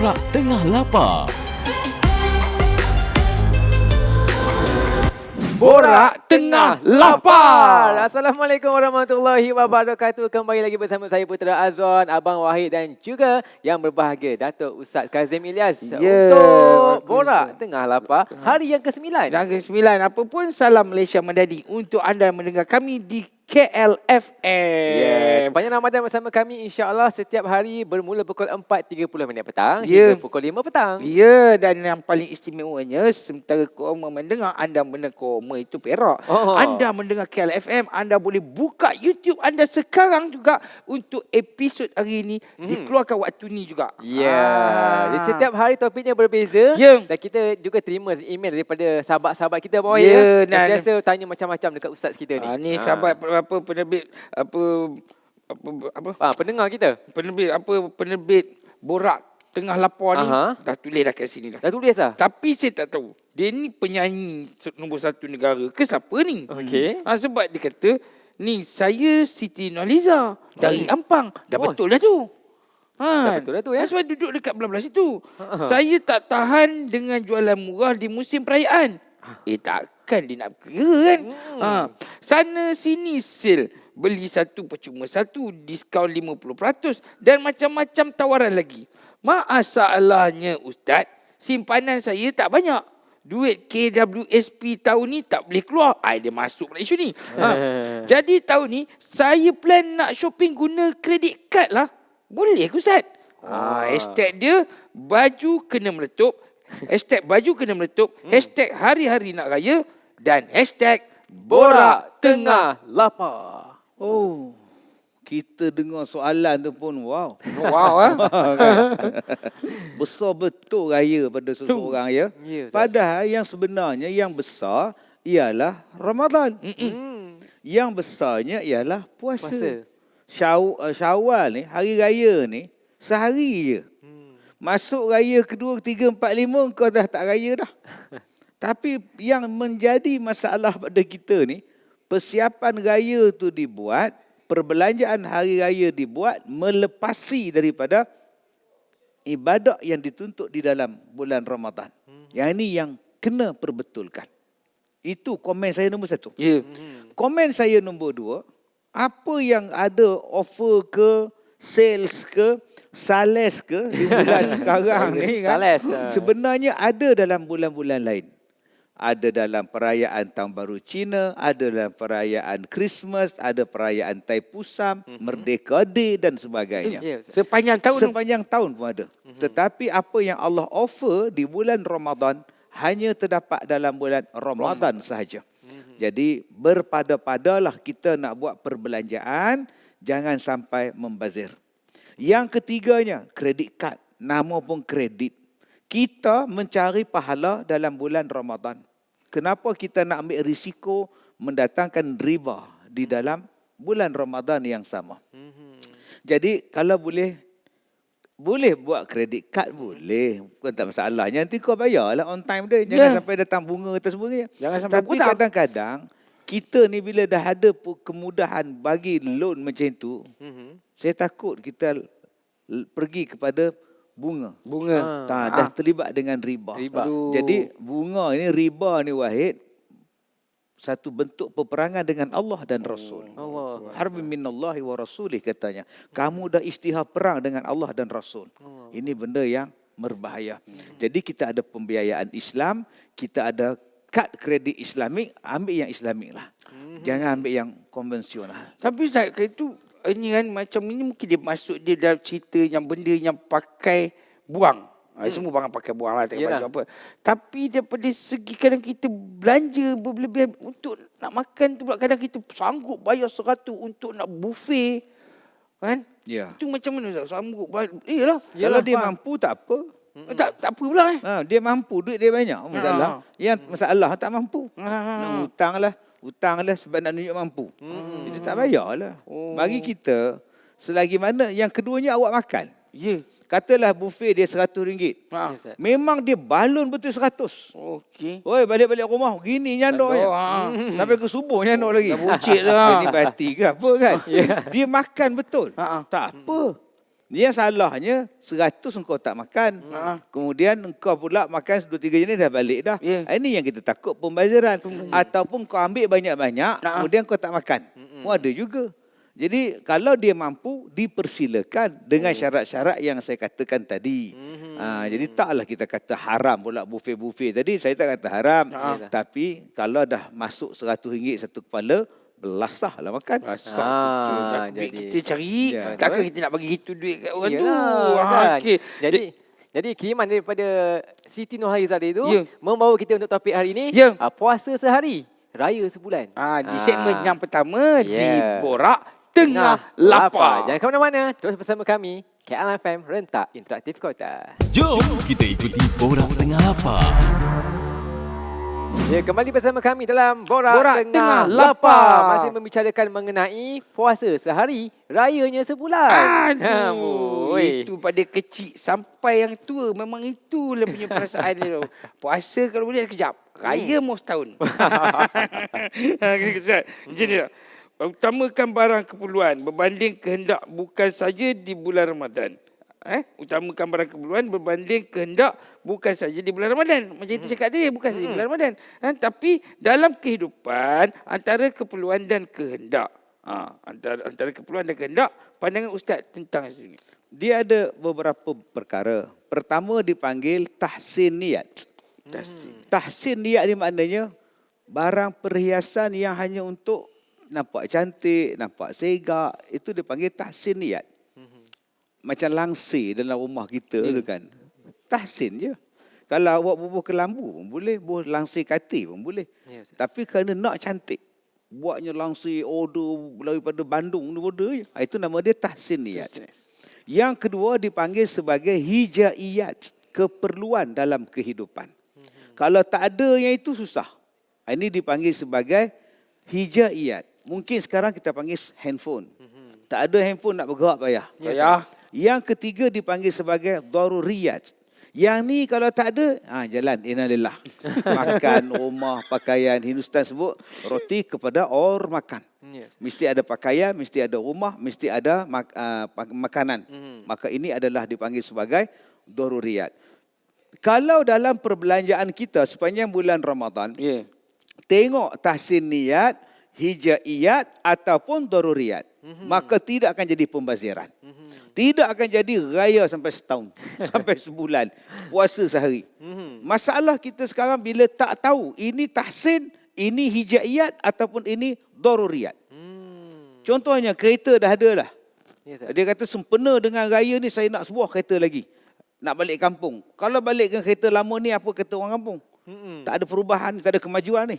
Borak Tengah Lapar. Borak Tengah Lapar. Assalamualaikum warahmatullahi wabarakatuh. Kembali lagi bersama saya Putera Azwan, Abang Wahid dan juga yang berbahagia Datuk Ustaz Kazim Ilyas untuk Borak Tengah Lapar hari yang ke-9. Yang ke-9, apa pun salam Malaysia Mendadi untuk anda mendengar kami di KLFM. Yes, sepanjang Ramadan bersama kami insya-Allah setiap hari bermula pukul 4.30 petang hingga pukul 5 petang. Ya, dan yang paling istimewanya sementara koma mendengar, anda mendengar koma itu Perak. Anda mendengar KLFM, anda boleh buka YouTube anda sekarang juga untuk episod hari ini dikeluarkan waktu ni juga. Ya, jadi setiap hari topiknya berbeza dan kita juga terima email daripada sahabat-sahabat kita bawah ya. Dan sentiasa tanya macam-macam dekat ustaz kita ni. Ni sahabat penerbit pendengar kita. Penerbit Borak Tengah Lapar ni dah tulis dah kat sini dah. Dah tulis dah? Tapi saya tak tahu dia ni penyanyi nombor 1 negara ke siapa ni? Okey. Sebab dia kata ni saya Siti Nurhaliza dari Ampang. Dah betul dah tu. Dah betul dah tu ya. Sebab duduk dekat belah-belah situ. Saya tak tahan dengan jualan murah di musim perayaan. Takkan dia nak kira kan? Sana sini sale, beli satu percuma satu, diskaun 50% dan macam-macam tawaran lagi. Masalahnya Ustaz, simpanan saya tak banyak. Duit KWSP tahun ni tak boleh keluar. Dia masuk pula isu ni. Jadi tahun ni saya plan nak shopping guna kredit kad lah. Boleh ke Ustaz? Hashtag dia baju kena meletup. Hashtag baju kena meletup. Hashtag hari-hari nak raya. Dan hashtag Borak Tengah Lapar. Oh, kita dengar soalan tu pun wow. Wow. Besar betul raya pada seseorang ya. Padahal yang sebenarnya yang besar ialah Ramadan. Yang besarnya ialah puasa. Syawal ni, hari raya ni sehari je. Masuk raya kedua, ketiga, empat, lima kau dah tak raya dah. Tapi yang menjadi masalah pada kita ni, persiapan raya tu dibuat, perbelanjaan hari raya dibuat melepasi daripada ibadat yang dituntut di dalam bulan Ramadan. Yang ini yang kena perbetulkan. Itu komen saya nombor 1. Komen saya nombor 2, apa yang ada offer ke, sales ke, sales ke di bulan sekarang ni kan, sebenarnya ada dalam bulan-bulan lain. Ada dalam perayaan Tahun Baru Cina, ada dalam perayaan Christmas, ada perayaan Taipusam, Merdeka Day dan sebagainya. Sepanjang tahun pun ada. Tetapi apa yang Allah offer di bulan Ramadan hanya terdapat dalam bulan Ramadan sahaja. Jadi berpada-padalah kita nak buat perbelanjaan, jangan sampai membazir. Yang ketiganya, kredit kad. Nama pun kredit. Kita mencari pahala dalam bulan Ramadan. Kenapa kita nak ambil risiko mendatangkan riba di dalam bulan Ramadan yang sama? Jadi kalau boleh buat kredit kad boleh. Bukan tak masalahnya. Nanti kau bayarlah on time dia. Jangan sampai datang bunga atau sebagainya. Tapi kadang-kadang kita ni bila dah ada kemudahan bagi loan macam itu, saya takut kita pergi kepada bunga. Dah terlibat dengan riba. Jadi bunga ni, riba ni Wahid, satu bentuk peperangan dengan Allah dan Rasul. Harbin minallahi wa rasulih katanya. Kamu dah isytihar perang dengan Allah dan Rasul. Ini benda yang berbahaya. Jadi kita ada pembiayaan Islam, kita ada kad kredit Islamik, ambil yang Islamik lah. Jangan ambil yang konvensional. Tapi Ustaz, itu ini kan macam ini mungkin dia masuk dia dalam cerita yang benda yang pakai buang. Semua barang pakai buang lah, tak baju apa. Tapi daripada segi kadang kita belanja berlebihan untuk nak makan tu pula, kadang kita sanggup bayar 100 untuk nak buffet. Kan? Ya. Itu macam mana Ustaz? Sanggup bayar. Iyalah. Kalau dia mampu tak apa. Tak apa pula dia mampu, duit dia banyak. Masalah. Yang masalah tak mampu. Nak hutang lah sebab nak tunjuk mampu. Jadi tak bayarlah. Bagi kita, selagi mana yang keduanya awak makan. Katalah buffet dia RM100. Memang dia balon betul 100. Okey. Oi, balik-balik rumah gini nyandoknya. Sampai ke subuh nyandok lagi. Dah buncit dah. Ini bati ke apa kan? Dia makan betul. Tak apa. Yang salahnya 100 engkau tak makan. Kemudian engkau pula makan 2-3 jenis dah balik dah. Ini yang kita takut pembaziran. Ataupun kau ambil banyak-banyak, kemudian kau tak makan. Pun ada juga. Jadi kalau dia mampu, dipersilakan dengan syarat-syarat yang saya katakan tadi. Jadi taklah kita kata haram pula buffet-buffet. Tadi saya tak kata haram. Tapi kalau dah masuk RM100 satu kepala, belasah lah makan. Jadi Kita cari, takkan kita nak bagi itu duit kat orang tu. Kan? Okey. Jadi kiriman daripada Siti Nurhaliza itu membawa kita untuk topik hari ini, puasa sehari, raya sebulan. Di segmen yang pertama, di Borak Tengah Lapar. Jangan ke mana-mana, terus bersama kami, KLFM Rentak Interaktif Kota. Jom kita ikuti Borak Tengah Lapar. Ya, kembali bersama kami dalam Borak Tengah Lapar. Masih membicarakan mengenai puasa sehari, rayanya sebulan. Itu pada kecil sampai yang tua. Memang itulah punya perasaan dia tu. Puasa kalau boleh sekejap. Raya mau setahun. Macam ni tak? Utamakan barang keperluan berbanding kehendak bukan saja di bulan Ramadan. Utamakan barang keperluan berbanding kehendak bukan saja di bulan Ramadan. Macam itu cakap tadi, bukan saja bulan Ramadan. Tapi dalam kehidupan, antara keperluan dan kehendak. Antara keperluan dan kehendak, pandangan Ustaz tentang sini. Dia ada beberapa perkara. Pertama dipanggil tahsin niat. Tahsin niat ni maknanya barang perhiasan yang hanya untuk nampak cantik, nampak segak, itu dipanggil tahsin niat. Macam langsir dalam rumah kita tu kan. Tahsin je. Kalau awak bubuh kelambu pun boleh, bubuh langsir katil pun boleh. Tapi kerana nak cantik, buatnya langsir order daripada Bandung ni order je. Itu nama dia tahsin niat. Yang kedua dipanggil sebagai hijaiyat, keperluan dalam kehidupan. Kalau tak ada yang itu susah. Ini dipanggil sebagai hijaiyat. Mungkin sekarang kita panggil handphone. Tak ada handphone nak bergerak payah. Yang ketiga dipanggil sebagai daruriyat. Yang ni kalau tak ada, jalan innalillah. Makan, rumah, pakaian. Hindustan sebut roti kepada orang makan. Mesti ada pakaian, mesti ada rumah, mesti ada makanan. Maka ini adalah dipanggil sebagai daruriyat. Kalau dalam perbelanjaan kita sepanjang bulan Ramadan, tengok tahsin niat, hijaiyat ataupun daruriyat, maka tidak akan jadi pembaziran. Tidak akan jadi raya sampai setahun, sampai sebulan, puasa sehari. Masalah kita sekarang bila tak tahu ini tahsin, ini hijaiyat ataupun ini daruriyat. Contohnya kereta dah ada dah. Dia kata sempena dengan raya ni saya nak sebuah kereta lagi. Nak balik kampung. Kalau balik dengan kereta lama ni apa kata orang kampung? Tak ada perubahan, tak ada kemajuan ni.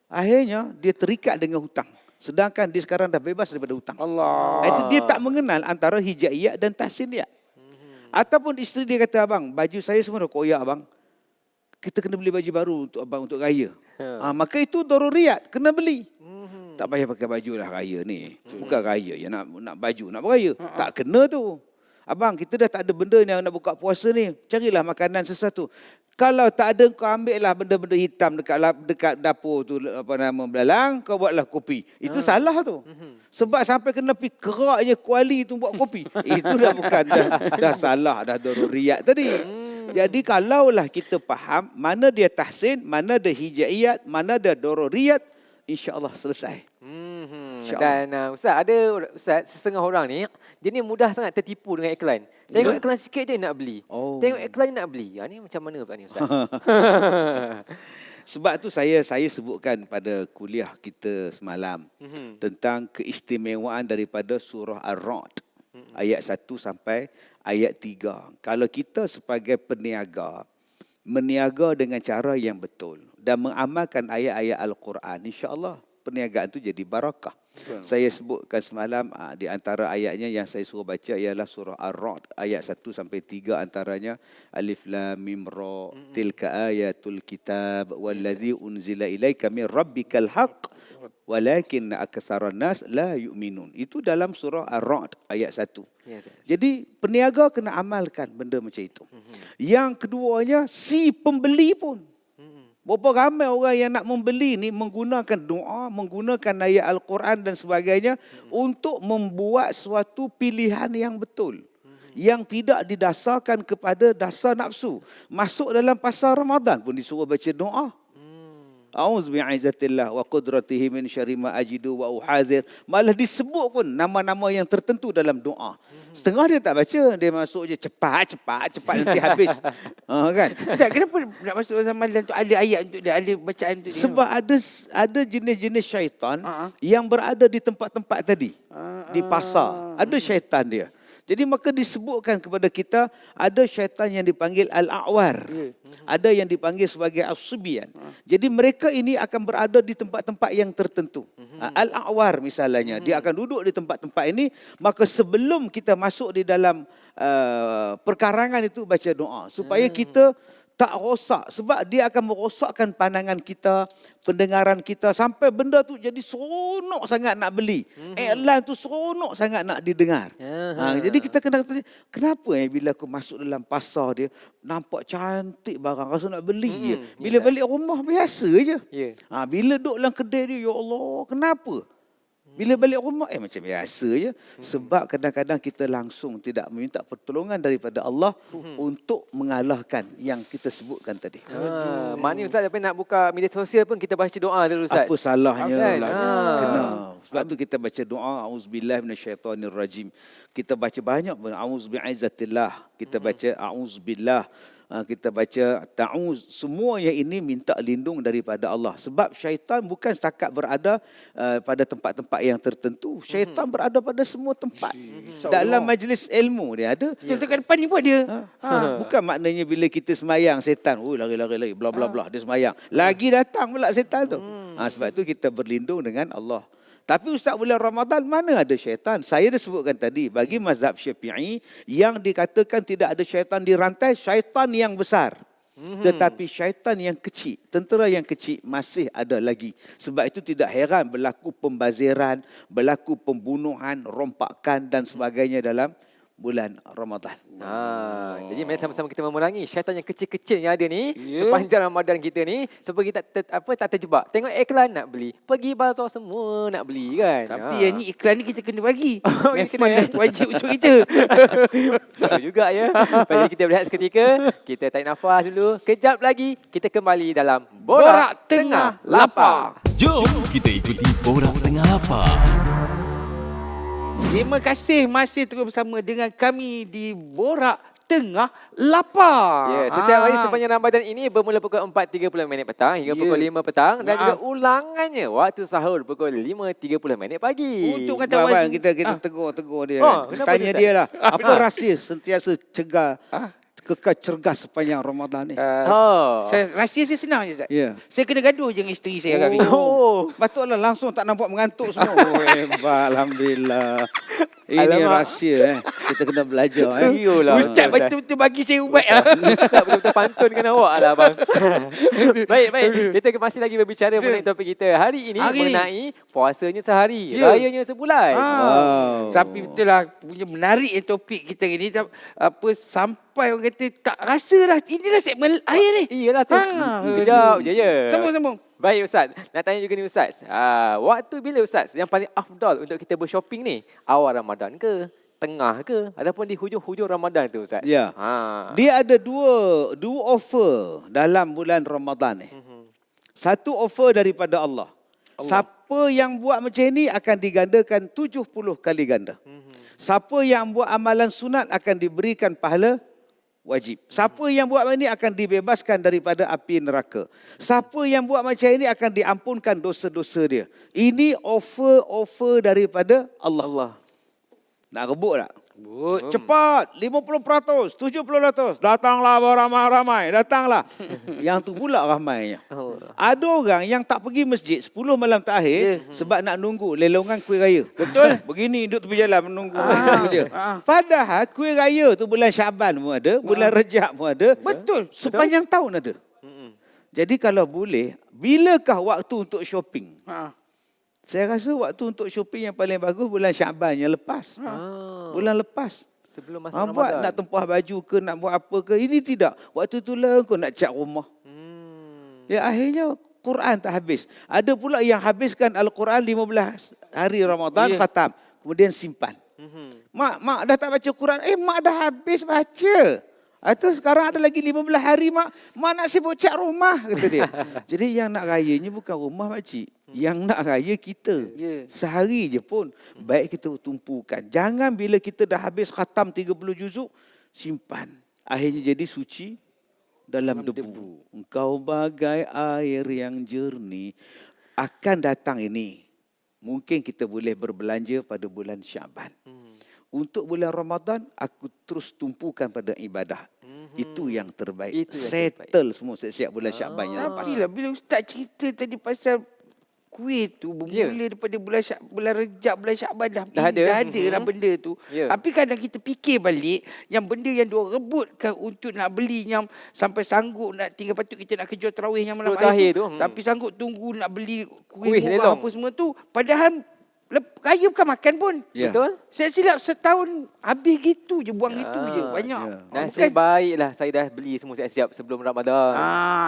Akhirnya dia terikat dengan hutang. Sedangkan dia sekarang dah bebas daripada hutang. Itu dia tak mengenal antara hijaiyat dan tahsin niat. Ataupun isteri dia kata, abang, baju saya semua dah koyak abang. Kita kena beli baju baru untuk abang untuk raya. Maka itu daruriyat, kena beli. Tak payah pakai baju lah raya ni. Bukan raya ya nak baju, nak beraya. Tak kena tu. Abang, kita dah tak ada benda yang nak buka puasa ni. Carilah makanan sesuatu. Kalau tak ada, kau ambil lah benda-benda hitam dekat dapur tu, apa nama, belalang, kau buatlah kopi. Itu salah tu. Sebab sampai kena pergi keraknya kuali tu buat kopi. Itu dah bukan, dah salah, dah daruriyat tadi. Jadi kalaulah kita faham mana dia tahsin, mana dia hijaiyat, mana dia daruriyat, insya-Allah selesai. Dan Ustaz, ada Ustaz setengah orang ni, dia ni mudah sangat tertipu dengan iklan. Tengok iklan sikit je nak beli. Tengok iklan nak beli. Ni macam mana pula ni Ustaz? Sebab tu saya sebutkan pada kuliah kita semalam tentang keistimewaan daripada surah Ar-Ra'd ayat 1 sampai ayat 3. Kalau kita sebagai peniaga meniaga dengan cara yang betul dan mengamalkan ayat-ayat Al-Quran, insya-Allah perniagaan itu jadi barakah. Saya sebutkan semalam di antara ayatnya yang saya suruh baca ialah surah Ar-Ra'd ayat 1 sampai 3, antaranya Alif Lam Mim Ra tilka ayatul kitab wallazi unzila ilaika min rabbikal haqq walakin aktsaran nas la yu'minun. Itu dalam surah Ar-Ra'd ayat 1. Jadi peniaga kena amalkan benda macam itu. Yang keduanya si pembeli pun. Berapa ramai orang yang nak membeli ni menggunakan doa, menggunakan ayat Al-Quran dan sebagainya untuk membuat suatu pilihan yang betul. yang tidak didasarkan kepada dasar nafsu. Masuk dalam pasal Ramadan pun disuruh baca doa. A'udzu bi'izzatillah wa qudratihi min syarri ma ajidu wa uhadzir. Malah disebut pun nama-nama yang tertentu dalam doa. Setengah dia tak baca, dia masuk je cepat nanti habis. Kan? Tak, kenapa nak masuk dalam Ramadan tu ada ayat untuk dia, ada bacaan untuk dia? Sebab ada jenis-jenis syaitan yang berada di tempat-tempat tadi. Di pasar. Ada syaitan dia. Jadi maka disebutkan kepada kita ada syaitan yang dipanggil Al-A'war. Ada yang dipanggil sebagai As-Subyan. Jadi mereka ini akan berada di tempat-tempat yang tertentu. Al-A'war misalnya, dia akan duduk di tempat-tempat ini, maka sebelum kita masuk di dalam perkarangan itu baca doa. Supaya kita tak rosak, sebab dia akan merosakkan pandangan kita, pendengaran kita, sampai benda tu jadi seronok sangat nak beli. Iklan tu seronok sangat nak didengar. Jadi kita kena kata, kenapa bila aku masuk dalam pasar dia, nampak cantik barang, rasa nak beli je. Bila balik rumah biasa je. Bila duduk dalam kedai dia, ya Allah, kenapa? Bila balik rumah, macam biasa je. Sebab kadang-kadang kita langsung tidak meminta pertolongan daripada Allah untuk mengalahkan yang kita sebutkan tadi. Maknanya Ustaz, apa nak buka media sosial pun kita baca doa dulu Ustaz. Apa salahnya? Kan? Kena. Sebab tu kita baca doa, A'udzubillahi minasyaitonirrajim. Kita baca banyak, A'udzubi'izzatillah. Kita baca A'udzubillah. Kita baca ta'uz, semua yang ini minta lindung daripada Allah. Sebab syaitan bukan setakat berada pada tempat-tempat yang tertentu. Syaitan berada pada semua tempat. Dalam majlis ilmu dia ada. Dekat depan ni pun ada. Bukan maknanya bila kita semayang, setan, lari, bla bla bla, dia semayang. Lagi datang pula setan tu. Sebab tu kita berlindung dengan Allah. Tapi Ustaz, bulan Ramadan mana ada syaitan? Saya dah sebutkan tadi, bagi mazhab Syafi'i yang dikatakan tidak ada syaitan di rantai, syaitan yang besar. Tetapi syaitan yang kecil, tentera yang kecil masih ada lagi. Sebab itu tidak heran berlaku pembaziran, berlaku pembunuhan, rompakan dan sebagainya dalam bulan Ramadan. Jadi mari sama-sama kita memerangi syaitan yang kecil-kecil yang ada ni sepanjang Ramadan kita ni, supaya kita tak terjebak. Tengok iklan nak beli, pergi bazar semua nak beli kan. Tapi yang ni iklan ni kita kena bagi. Kena, Wajib untuk kita. Betul juga ya. Jadi kita berehat seketika, kita tarik nafas dulu. Kejap lagi kita kembali dalam Borak Tengah Lapar. Jom kita ikuti Borak Tengah Lapar. Terima kasih masih terus bersama dengan kami di Borak Tengah Lapar. Ya, setiap hari sepanjang Ramadan ini bermula pukul 4.30 petang hingga pukul 5 petang dan juga ulangannya waktu sahur pukul 5.30 pagi. Untuk kata wazir, kita tegur dia. Tanya dia lah, apa rahsia sentiasa cegah kekal cergas sepanjang Ramadan ni? rahsia saya senang je, Ustaz. Ya. Saya kena gaduh je dengan isteri saya hari ni. Patutlah langsung tak nampak mengantuk semua. Hebat, alhamdulillah. Ini rahsia kita kena belajar. Ustaz betul-betul bagi saya ubat. Ustaz betul-betul pantunkan awak lah abang. Baik. Kita masih lagi berbicara mengenai topik kita hari ini mengenai puasanya sehari, rayanya sebulan. Tapi betul lah, punya menarik topik kita ni. Sampai orang kata tak rasa lah. Inilah segmen akhir ni. Iyalah tu. Kejap je ya. Sambung. Baik Ustaz, nak tanya juga ni Ustaz. Waktu bila Ustaz yang paling afdal untuk kita bershopping ni? Awal Ramadan ke? Tengah ke? Ataupun di hujung-hujung Ramadan tu Ustaz? Ya. Dia ada dua offer dalam bulan Ramadan ni. Satu offer daripada Allah. Siapa yang buat macam ni akan digandakan 70 kali ganda. Siapa yang buat amalan sunat akan diberikan pahala wajib. Siapa yang buat macam ini akan dibebaskan daripada api neraka. Siapa yang buat macam ini akan diampunkan dosa-dosa dia. Ini offer daripada Allah. Nak rebut tak? Cepat, 50%, 70%. Datanglah ramai-ramai, datanglah. Yang tu pula ramainya. Ada orang yang tak pergi masjid 10 malam terakhir sebab nak nunggu lelongan kuih raya. Betul. Begini duduk tepi jalan menunggu dia. Padahal kuih raya tu bulan Syaban pun ada, bulan Rejab pun ada. Betul. Sepanjang tahun ada. Jadi kalau boleh, bilakah waktu untuk shopping? Saya rasa waktu untuk shopping yang paling bagus bulan Syaban yang lepas. Bulan lepas. Sebelum masuk Ramadan. Nak tempah baju ke, nak buat apa ke. Ini tidak. Waktu tu lah kau nak cat rumah. Ya akhirnya Quran tak habis. Ada pula yang habiskan Al-Quran 15 hari Ramadan khatam. Kemudian simpan. mak dah tak baca Quran. Mak dah habis baca. Atau sekarang ada lagi 15 hari mak nak sibuk cat rumah, kata dia. Jadi yang nak rayanya bukan rumah makcik. Yang nak raya kita. Sehari je pun baik kita tumpukan. Jangan bila kita dah habis khatam 30 juzuk, simpan. Akhirnya jadi suci dalam debu. Engkau bagai air yang jernih. Akan datang ini. Mungkin kita boleh berbelanja pada bulan Syaban. Untuk bulan Ramadan, aku terus tumpukan pada ibadah. Itu yang terbaik. Itu yang settle terbaik. Semua siap-siap bulan Syaban yang lepas. Tapi lah, bila Ustaz cerita tadi pasal kuih tu bermula daripada bulan Rejab, bulan Syaban dah ada lah benda tu. Tapi kadang kita fikir balik yang benda yang diorang rebutkan untuk nak beli yang sampai sanggup nak tinggal patut kita nak kerja tarawih yang malam hari tu. Tapi sanggup tunggu nak beli kuih murah apa semua tu. Padahal raya bukan makan pun. Betul? Saya silap setahun habis gitu je, buang gitu je. Banyak. Nasib baiklah saya dah beli semua siap-siap sebelum Ramadan.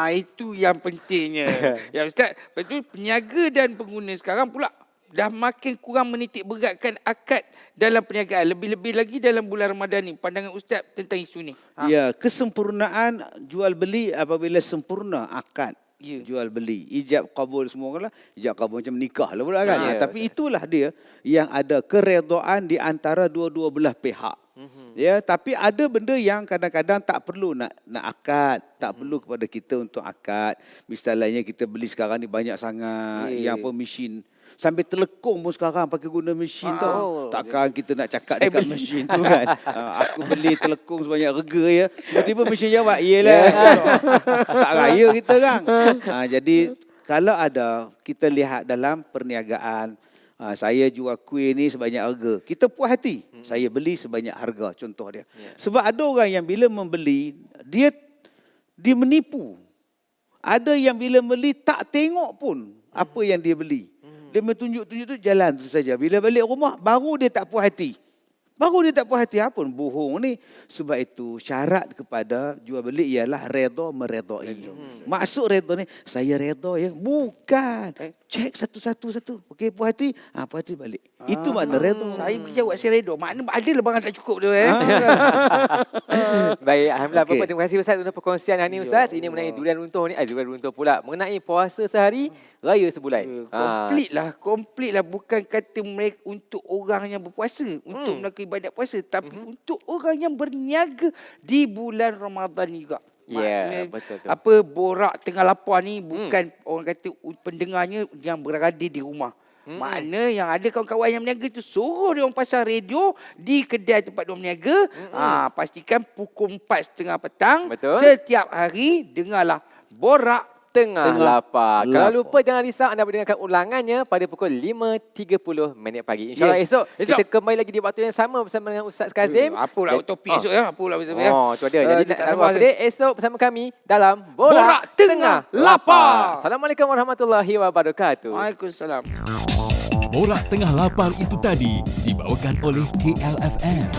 Itu yang pentingnya. Ya Ustaz, betul, peniaga dan pengguna sekarang pula dah makin kurang menitik beratkan akad dalam perniagaan. Lebih-lebih lagi dalam bulan Ramadan ni. Pandangan Ustaz tentang isu ni. Ya, kesempurnaan jual beli apabila sempurna akad. Jual beli, ijab kabul semua kan lah. Ijab kabul macam nikah lah pula kan. Tapi itulah dia yang ada keredaan di antara dua-dua belah pihak. Ya, tapi ada benda yang kadang-kadang tak perlu nak akad, tak perlu kepada kita untuk akad. Misalnya kita beli sekarang ni banyak sangat yang mesin. Sampai telekong pun sekarang pakai guna mesin tau. Takkan kita nak cakap dekat mesin tu kan. Aku beli telekong sebanyak rega ya. Tiba-tiba mesin jawab, iyalah. Tak raya kita kan. Jadi kalau ada, kita lihat dalam perniagaan, saya jual kuih ni sebanyak harga. Kita puas hati. Saya beli sebanyak harga, contoh dia. Sebab ada orang yang bila membeli, dia menipu. Ada yang bila beli tak tengok pun apa yang dia beli. Dia menunjuk-tunjuk tu jalan tu saja. Bila balik rumah, baru dia tak puas hati. Apa pun bohong ni. Sebab itu syarat kepada jual beli ialah redha meredai. Maksud redha ni, saya redha ya. Bukan. Cek satu-satu. Okey, puas hati. Puas hati balik. Itu makna redha. Saya berjawab saya redha. Makna ada lah barang tak cukup tu. Baik, alhamdulillah. Okay. Terima kasih Ustaz untuk perkongsian hari ini Ustaz. Ini mengenai durian runtuh ni. Durian runtuh pula. Mengenai puasa sehari, raya sebulan. Komplit lah. Bukan kata mereka untuk orang yang berpuasa. Untuk melakukan ibadat puasa. Tapi untuk orang yang berniaga di bulan Ramadan juga. Betul. Apa borak tengah lapar ni bukan orang kata pendengarnya yang berada di rumah. Makna yang ada kawan-kawan yang berniaga tu suruh dia orang pasang radio di kedai tempat dia berniaga. Pastikan pukul 4.30 petang. Setiap hari dengarlah borak Tengah lapar. Kalau lupa jangan risau, anda boleh dengarkan ulangannya pada pukul 5.30 pagi. InsyaAllah esok kita kembali lagi di waktu yang sama bersama dengan Ustaz Kazim. Apa pula topik esok ya? Tu ada. Jadi tak sabar esok bersama kami dalam Borak Tengah Lapar. Assalamualaikum warahmatullahi wabarakatuh. Waalaikumsalam. Borak Tengah Lapar itu tadi dibawakan oleh KLFM.